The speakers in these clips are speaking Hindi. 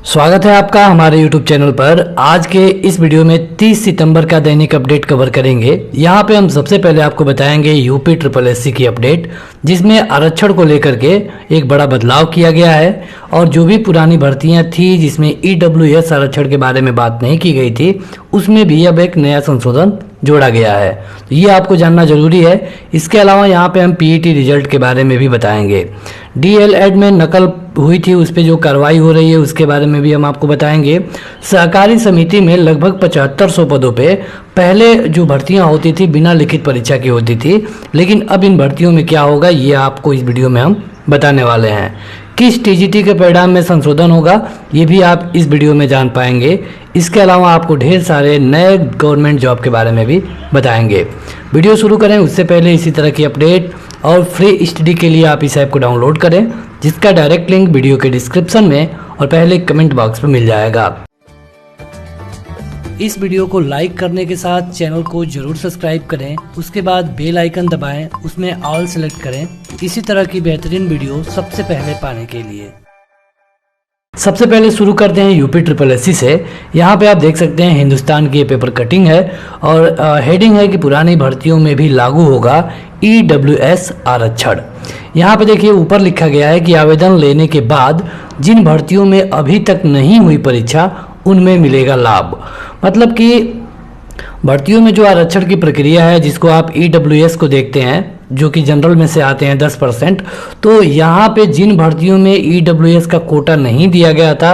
स्वागत है आपका हमारे YouTube चैनल पर। आज के इस वीडियो में 30 सितंबर का दैनिक अपडेट कवर करेंगे। यहाँ पे हम सबसे पहले आपको बताएंगे यूपी SSSC की अपडेट, जिसमें आरक्षण को लेकर के एक बड़ा बदलाव किया गया है और जो भी पुरानी भर्तियां थी जिसमें EWS आरक्षण के बारे में बात नहीं की गई थी, उसमें भी अब एक नया संशोधन जोड़ा गया है। तो ये आपको जानना जरूरी है। इसके अलावा यहाँ पे हम PET रिजल्ट के बारे में भी बताएंगे। DL-ED में नकल हुई थी, उस पर जो कार्रवाई हो रही है उसके बारे में भी हम आपको बताएंगे। सहकारी समिति में लगभग 7500 पदों पे पहले जो भर्तियां होती थी बिना लिखित परीक्षा की होती थी, लेकिन अब इन भर्तियों में क्या होगा ये आपको इस वीडियो में हम बताने वाले हैं। किस TGT के परिणाम में संशोधन होगा ये भी आप इस वीडियो में जान पाएंगे। इसके अलावा आपको ढेर सारे नए गवर्नमेंट जॉब के बारे में भी बताएंगे। वीडियो शुरू करें उससे पहले इसी तरह की अपडेट और फ्री स्टडी के लिए आप इस ऐप को डाउनलोड करें, जिसका डायरेक्ट लिंक वीडियो के डिस्क्रिप्शन में और पहले कमेंट बॉक्स में मिल जाएगा। इस वीडियो को लाइक करने के साथ चैनल को जरूर सब्सक्राइब करें, उसके बाद बेल आइकन दबाएं, उसमें ऑल सेलेक्ट करें इसी तरह की बेहतरीन वीडियो सबसे पहले पाने के लिए। सबसे पहले शुरू करते हैं यूपी SSSC से। यहाँ पे आप देख सकते हैं हिंदुस्तान की ये पेपर कटिंग है और हेडिंग है कि पुरानी भर्तियों में भी लागू होगा EWS आरक्षण। यहाँ पे देखिए ऊपर लिखा गया है कि आवेदन लेने के बाद जिन भर्तियों में अभी तक नहीं हुई परीक्षा उनमें मिलेगा लाभ। मतलब कि भर्तियों में जो आरक्षण की प्रक्रिया है जिसको आप EWS को देखते हैं, जो कि जनरल में से आते हैं 10%, तो यहाँ पे जिन भर्तियों में EWS का कोटा नहीं दिया गया था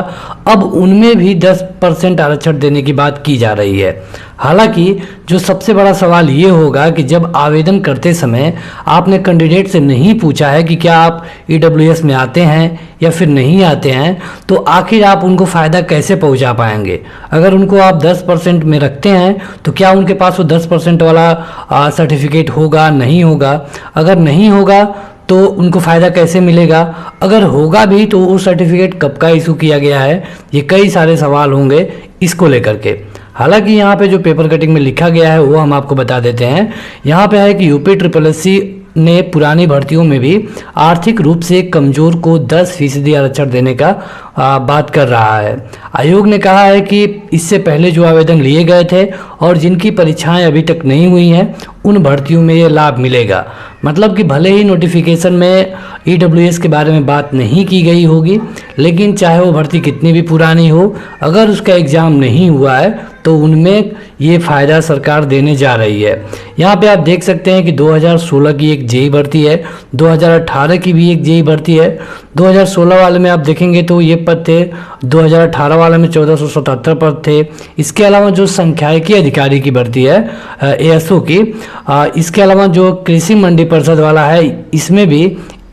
अब उनमें भी 10% आरक्षण देने की बात की जा रही है। हालांकि जो सबसे बड़ा सवाल ये होगा कि जब आवेदन करते समय आपने कैंडिडेट से नहीं पूछा है कि क्या आप EWS में आते हैं या फिर नहीं आते हैं, तो आखिर आप उनको फ़ायदा कैसे पहुंचा पाएंगे। अगर उनको आप 10% में रखते हैं तो क्या उनके पास वो 10% वाला सर्टिफिकेट होगा, नहीं होगा। अगर नहीं होगा तो उनको फ़ायदा कैसे मिलेगा, अगर होगा भी तो वो सर्टिफिकेट कब का इशू किया गया है, ये कई सारे सवाल होंगे इसको लेकर के। हालांकि यहाँ पे जो पेपर कटिंग में लिखा गया है वो हम आपको बता देते हैं। यहाँ पे है कि यूपी SSSC ने पुरानी भर्तियों में भी आर्थिक रूप से कमजोर को 10% आरक्षण देने का बात कर रहा है। आयोग ने कहा है कि इससे पहले जो आवेदन लिए गए थे और जिनकी परीक्षाएं अभी तक नहीं हुई हैं उन भर्तियों में ये लाभ मिलेगा। मतलब कि भले ही नोटिफिकेशन में EWS के बारे में बात नहीं की गई होगी, लेकिन चाहे वो भर्ती कितनी भी पुरानी हो, अगर उसका एग्ज़ाम नहीं हुआ है तो उनमें ये फ़ायदा सरकार देने जा रही है। यहाँ पे आप देख सकते हैं कि 2016 की एक JEE भर्ती है, 2018 की भी एक JEE भर्ती है। 2016 वाले में आप देखेंगे तो ये पद थे, 2018 वाले में 1477 पद थे। इसके अलावा जो संख्यायिकी अधिकारी की भर्ती है ASO की, इसके अलावा जो कृषि मंडी परिषद वाला है इसमें भी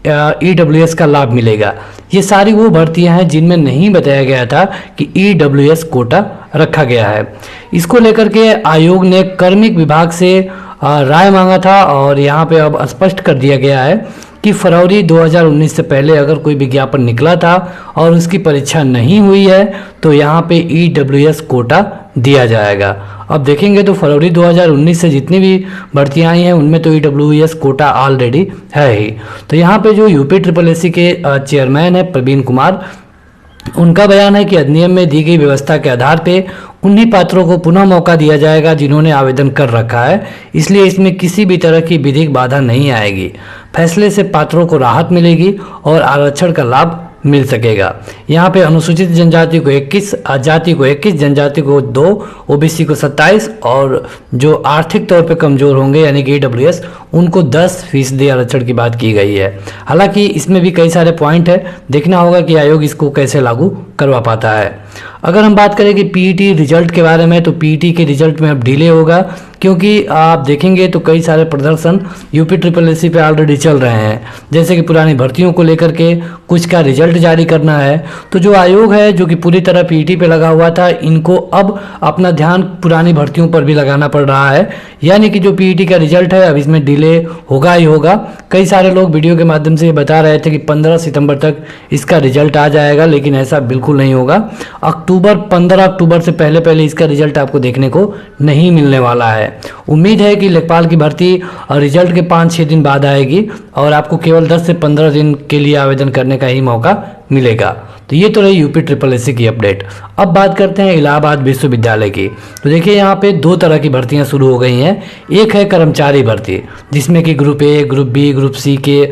EWS का लाभ मिलेगा। ये सारी वो भर्तियां हैं जिनमें नहीं बताया गया था कि EWS कोटा रखा गया है। इसको लेकर के आयोग ने कार्मिक विभाग से राय मांगा था और यहाँ पे अब स्पष्ट कर दिया गया है कि फरवरी 2019 से पहले अगर कोई विज्ञापन निकला था और उसकी परीक्षा नहीं हुई है तो यहाँ पे EWS कोटा दिया जाएगा। अब देखेंगे तो फरवरी 2019 से जितनी भी भर्तियां आई हैं उनमें तो EWS कोटा ऑलरेडी है ही। तो यहाँ पे जो यूपी SSSC के चेयरमैन है प्रवीण कुमार, उनका बयान है कि अधिनियम में दी गई व्यवस्था के आधार पे उन्हीं पात्रों को पुनः मौका दिया जाएगा जिन्होंने आवेदन कर रखा है, इसलिए इसमें किसी भी तरह की विधिक बाधा नहीं आएगी। फैसले से पात्रों को राहत मिलेगी और आरक्षण का लाभ मिल सकेगा। यहाँ पे अनुसूचित जनजाति को 21, जाति को 21, जनजाति को 2, OBC को 27 और जो आर्थिक तौर पे कमजोर होंगे यानी कि EWS उनको 10% आरक्षण की बात की गई है। हालांकि इसमें भी कई सारे पॉइंट है, देखना होगा कि आयोग इसको कैसे लागू करवा पाता है। अगर हम बात करें कि PET रिजल्ट के बारे में, तो PET के रिजल्ट में अब डिले होगा, क्योंकि आप देखेंगे तो कई सारे प्रदर्शन यूपी SSSC पे ऑलरेडी चल रहे हैं। जैसे कि पुरानी भर्तियों को लेकर के कुछ का रिजल्ट जारी करना है, तो जो आयोग है जो कि पूरी तरह PET पे लगा हुआ था, इनको अब अपना ध्यान पुरानी भर्तियों पर भी लगाना पड़ रहा है। यानी कि जो PET का रिजल्ट है अब इसमें डिले होगा ही होगा। कई सारे लोग वीडियो के माध्यम से बता रहे थे कि 15 सितंबर तक इसका रिजल्ट आ जाएगा, लेकिन ऐसा बिल्कुल नहीं होगा। 15 अक्टूबर से पहले इसका रिजल्ट आपको देखने को नहीं मिलने वाला है। उम्मीद है कि लेखपाल की भर्ती रिजल्ट के 5-6 दिन बाद आएगी और आपको केवल 10 से 15 दिन के लिए आवेदन करने का ही मौका मिलेगा। तो ये तो रही यूपी SSSC की अपडेट। अब बात करते हैं इलाहाबाद विश्वविद्यालय की। तो देखिए यहाँ पे दो तरह की भर्तियां शुरू हो गई हैं। एक है कर्मचारी भर्ती, जिसमें कि group A, group B, group C के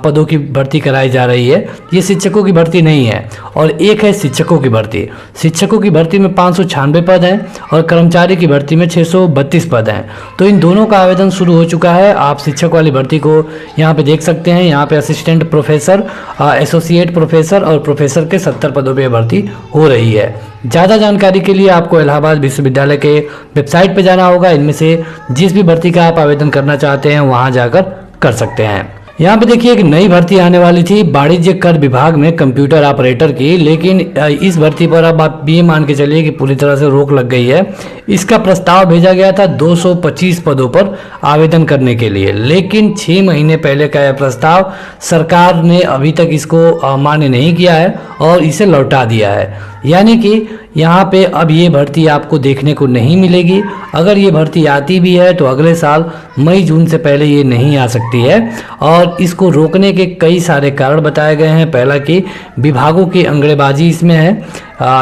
पदों की भर्ती कराई जा रही है। ये शिक्षकों की भर्ती नहीं है। और एक है शिक्षकों की भर्ती। शिक्षकों की भर्ती में 596 पद हैं और कर्मचारी की भर्ती में 632 पद हैं। तो इन दोनों का आवेदन शुरू हो चुका है। आप शिक्षक वाली भर्ती को यहाँ पे देख सकते हैं। यहाँ पे असिस्टेंट प्रोफेसर, एसोसिएट प्रोफेसर और प्रोफेसर के 70 पदों पे भर्ती हो रही है। ज़्यादा जानकारी के लिए आपको इलाहाबाद विश्वविद्यालय के वेबसाइट पे जाना होगा। इनमें से जिस भी भर्ती का आप आवेदन करना चाहते हैं वहां जाकर कर सकते हैं। यहाँ पे देखिए एक नई भर्ती आने वाली थी वाणिज्य कर विभाग में कंप्यूटर ऑपरेटर की, लेकिन इस भर्ती पर अब आप ये मान के चलिए कि पूरी तरह से रोक लग गई है। इसका प्रस्ताव भेजा गया था 225 पदों पर आवेदन करने के लिए, लेकिन 6 महीने पहले का यह प्रस्ताव सरकार ने अभी तक इसको मान्य नहीं किया है और इसे लौटा दिया है। यानी कि यहाँ पे अब ये भर्ती आपको देखने को नहीं मिलेगी। अगर ये भर्ती आती भी है तो अगले साल मई जून से पहले ये नहीं आ सकती है। और इसको रोकने के कई सारे कारण बताए गए हैं। पहला कि विभागों की अंगड़ेबाजी इसमें है।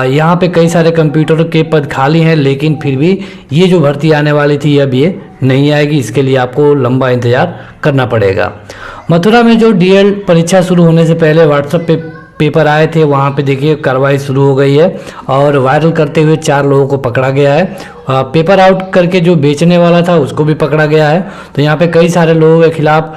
यहाँ पे कई सारे कंप्यूटर के पद खाली हैं, लेकिन फिर भी ये जो भर्ती आने वाली थी अब ये नहीं आएगी। इसके लिए आपको लंबा इंतजार करना पड़ेगा। मथुरा में जो DL परीक्षा शुरू होने से पहले व्हाट्सएप पे पेपर आए थे, वहाँ पे देखिए कार्रवाई शुरू हो गई है और वायरल करते हुए 4 लोगों को पकड़ा गया है। पेपर आउट करके जो बेचने वाला था उसको भी पकड़ा गया है। तो यहाँ पे कई सारे लोगों के खिलाफ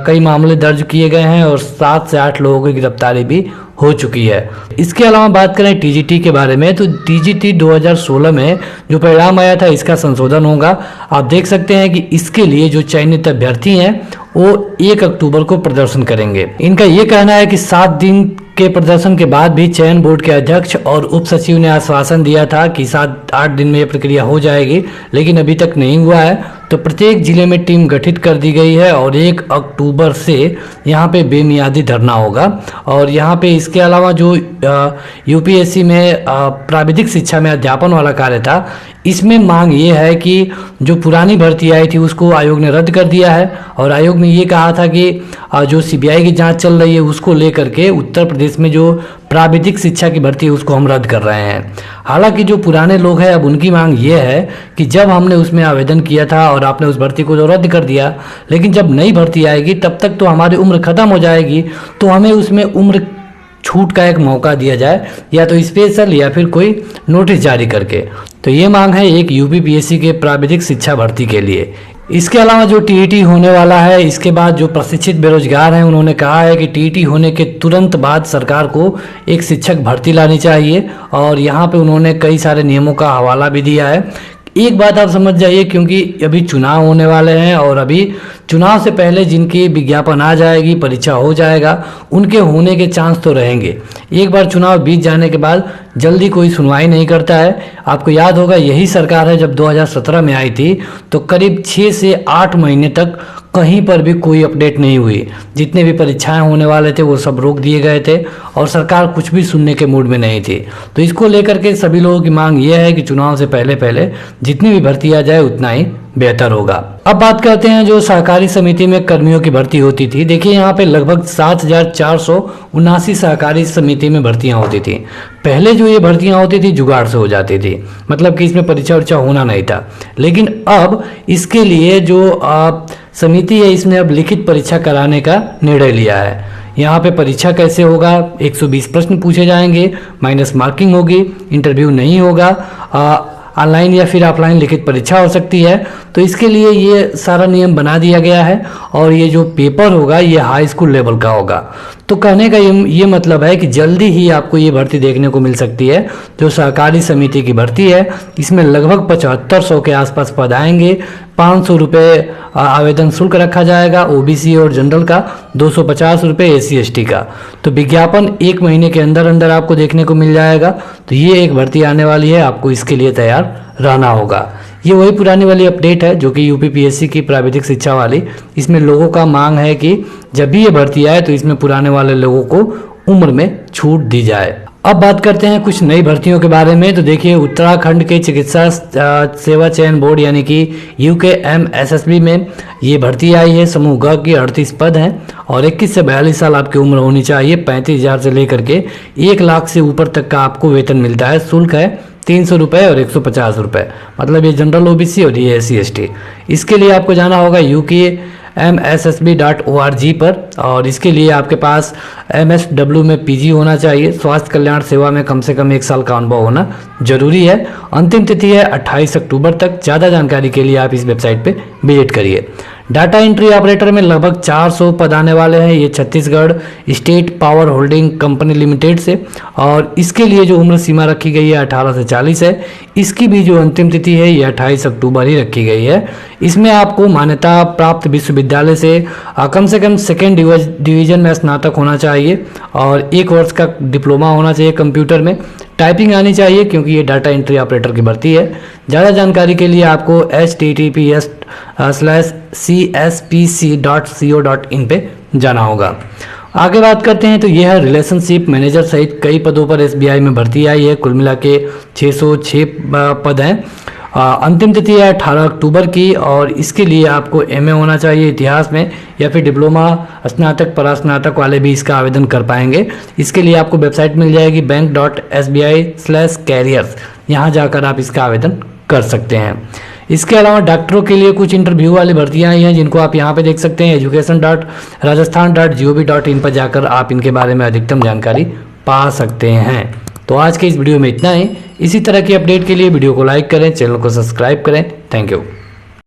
कई मामले दर्ज किए गए हैं और 7 से 8 लोगों की गिरफ्तारी भी हो चुकी है। इसके अलावा बात करें TGT के बारे में, तो TGT 2016 में जो परिणाम आया था इसका संशोधन होगा। आप देख सकते हैं कि इसके लिए जो चयनित अभ्यर्थी हैं वो 1 अक्टूबर को प्रदर्शन करेंगे। इनका ये कहना है कि 7 दिन के प्रदर्शन के बाद भी चयन बोर्ड के अध्यक्ष और उप सचिव ने आश्वासन दिया था कि 7-8 दिन में यह प्रक्रिया हो जाएगी, लेकिन अभी तक नहीं हुआ है। तो प्रत्येक जिले में टीम गठित कर दी गई है और 1 अक्टूबर से यहाँ पे बेमियादी धरना होगा। और यहाँ पे इसके अलावा जो UPSC में प्राविधिक शिक्षा में अध्यापन वाला कार्य था, इसमें मांग ये है कि जो पुरानी भर्ती आई थी उसको आयोग ने रद्द कर दिया है। और आयोग ने ये कहा था कि जो CBI की जांच चल रही है उसको लेकर के उत्तर प्रदेश में जो प्राविधिक शिक्षा की भर्ती है उसको हम रद्द कर रहे हैं। हालांकि जो पुराने लोग हैं अब उनकी मांग ये है कि जब हमने उसमें आवेदन किया था और आपने उस भर्ती को तो रद्द कर दिया, लेकिन जब नई भर्ती आएगी तब तक तो हमारी उम्र खत्म हो जाएगी, तो हमें उसमें उम्र छूट का एक मौका दिया जाए, या तो स्पेशल या फिर कोई नोटिस जारी करके। तो ये मांग है एक UPPSC के प्राविधिक शिक्षा भर्ती के लिए। इसके अलावा जो TET होने वाला है, इसके बाद जो प्रशिक्षित बेरोजगार हैं उन्होंने कहा है कि TET होने के तुरंत बाद सरकार को एक शिक्षक भर्ती लानी चाहिए। और यहाँ पे उन्होंने कई सारे नियमों का हवाला भी दिया है। एक बात आप समझ जाइए, क्योंकि अभी चुनाव होने वाले हैं और अभी चुनाव से पहले जिनकी विज्ञापन आ जाएगी, परीक्षा हो जाएगा, उनके होने के चांस तो रहेंगे। एक बार चुनाव बीत जाने के बाद जल्दी कोई सुनवाई नहीं करता है। आपको याद होगा यही सरकार है जब 2017 में आई थी तो करीब 6 से 8 महीने तक कहीं पर भी कोई अपडेट नहीं हुई। जितने भी परीक्षाएं होने वाले थे वो सब रोक दिए गए थे और सरकार कुछ भी सुनने के मूड में नहीं थी। तो इसको लेकर के सभी लोगों की मांग ये है कि चुनाव से पहले पहले जितनी भी भर्ती आ जाए उतना ही बेहतर होगा। अब बात करते हैं जो सहकारी समिति में कर्मियों की भर्ती होती थी। देखिए यहाँ पे लगभग 7,479 सहकारी समिति में भर्तियां होती थी। पहले जो ये भर्तियां होती थी जुगाड़ से हो जाती थी, मतलब कि इसमें परीक्षा उरीक्षा होना नहीं था। लेकिन अब इसके लिए जो समिति है इसने अब लिखित परीक्षा कराने का निर्णय लिया है। यहाँ पे परीक्षा कैसे होगा, 120 प्रश्न पूछे जाएंगे, माइनस मार्किंग होगी, इंटरव्यू नहीं होगा, ऑनलाइन या फिर ऑफलाइन लिखित परीक्षा हो सकती है। तो इसके लिए ये सारा नियम बना दिया गया है और ये जो पेपर होगा ये हाई स्कूल लेवल का होगा। तो कहने का ये मतलब है कि जल्दी ही आपको ये भर्ती देखने को मिल सकती है। जो सहकारी समिति की भर्ती है इसमें लगभग 7500 के आसपास पद आएंगे। 500 रुपये आवेदन शुल्क रखा जाएगा OBC और जनरल का, 250 रुपये SC ST का। तो विज्ञापन 1 महीने के अंदर अंदर आपको देखने को मिल जाएगा। तो ये एक भर्ती आने वाली है, आपको इसके लिए तैयार रहना होगा। ये वही पुरानी वाली अपडेट है जो कि UPPSC की प्राविधिक शिक्षा वाली। इसमें लोगों का मांग है कि जब भी ये भर्ती आए तो इसमें पुराने वाले लोगों को उम्र में छूट दी जाए। अब बात करते हैं कुछ नई भर्तियों के बारे में। तो देखिए, उत्तराखंड के चिकित्सा सेवा चयन बोर्ड यानी कि UKMSSB में ये भर्ती आई है। समूह ग की 38 पद हैं और 21 से 42 साल आपकी उम्र होनी चाहिए। 35,000 से लेकर के 1 लाख से ऊपर तक का आपको वेतन मिलता है। शुल्क है 300 रुपये और 150 रुपये, मतलब ये जनरल OBC और ये SC ST। इसके लिए आपको जाना होगा UKMSSB.org पर, और इसके लिए आपके पास MSW में PG होना चाहिए। स्वास्थ्य कल्याण सेवा में कम से कम 1 साल का अनुभव होना जरूरी है। अंतिम तिथि है 28 अक्टूबर तक। ज़्यादा जानकारी के लिए आप इस वेबसाइट पे विजिट करिए। डाटा एंट्री ऑपरेटर में लगभग 400 पद आने वाले हैं। ये Chhattisgarh state power holding company limited से, और इसके लिए जो उम्र सीमा रखी गई है 18 से 40 है। इसकी भी जो अंतिम तिथि है ये 28 अक्टूबर ही रखी गई है। इसमें आपको मान्यता प्राप्त विश्वविद्यालय से कम 2nd डिवीजन में स्नातक होना चाहिए और 1 वर्ष का डिप्लोमा होना चाहिए कंप्यूटर में। टाइपिंग आनी चाहिए क्योंकि ये डाटा एंट्री ऑपरेटर की भर्ती है। ज़्यादा जानकारी के लिए आपको https:/cspc.co.in पे जाना होगा। आगे बात करते हैं तो यह है रिलेशनशिप मैनेजर सहित कई पदों पर SBI में भर्ती आई है। कुल मिला के 606 पद हैं। अंतिम तिथि है 18 अक्टूबर की, और इसके लिए आपको MA होना चाहिए इतिहास में, या फिर डिप्लोमा, स्नातक, परास्नातक वाले भी इसका आवेदन कर पाएंगे। इसके लिए आपको वेबसाइट मिल जाएगी bank.sbi/careers। यहाँ जाकर आप इसका आवेदन कर सकते हैं। इसके अलावा डॉक्टरों के लिए कुछ इंटरव्यू वाली भर्तियां आई हैं जिनको आप यहाँ पे देख सकते हैं। education.rajasthan.gov.in पर जाकर आप इनके बारे में अधिकतम जानकारी पा सकते हैं। तो आज के इस वीडियो में इतना ही। इसी तरह की अपडेट के लिए वीडियो को लाइक करें, चैनल को सब्सक्राइब करें। Thank you.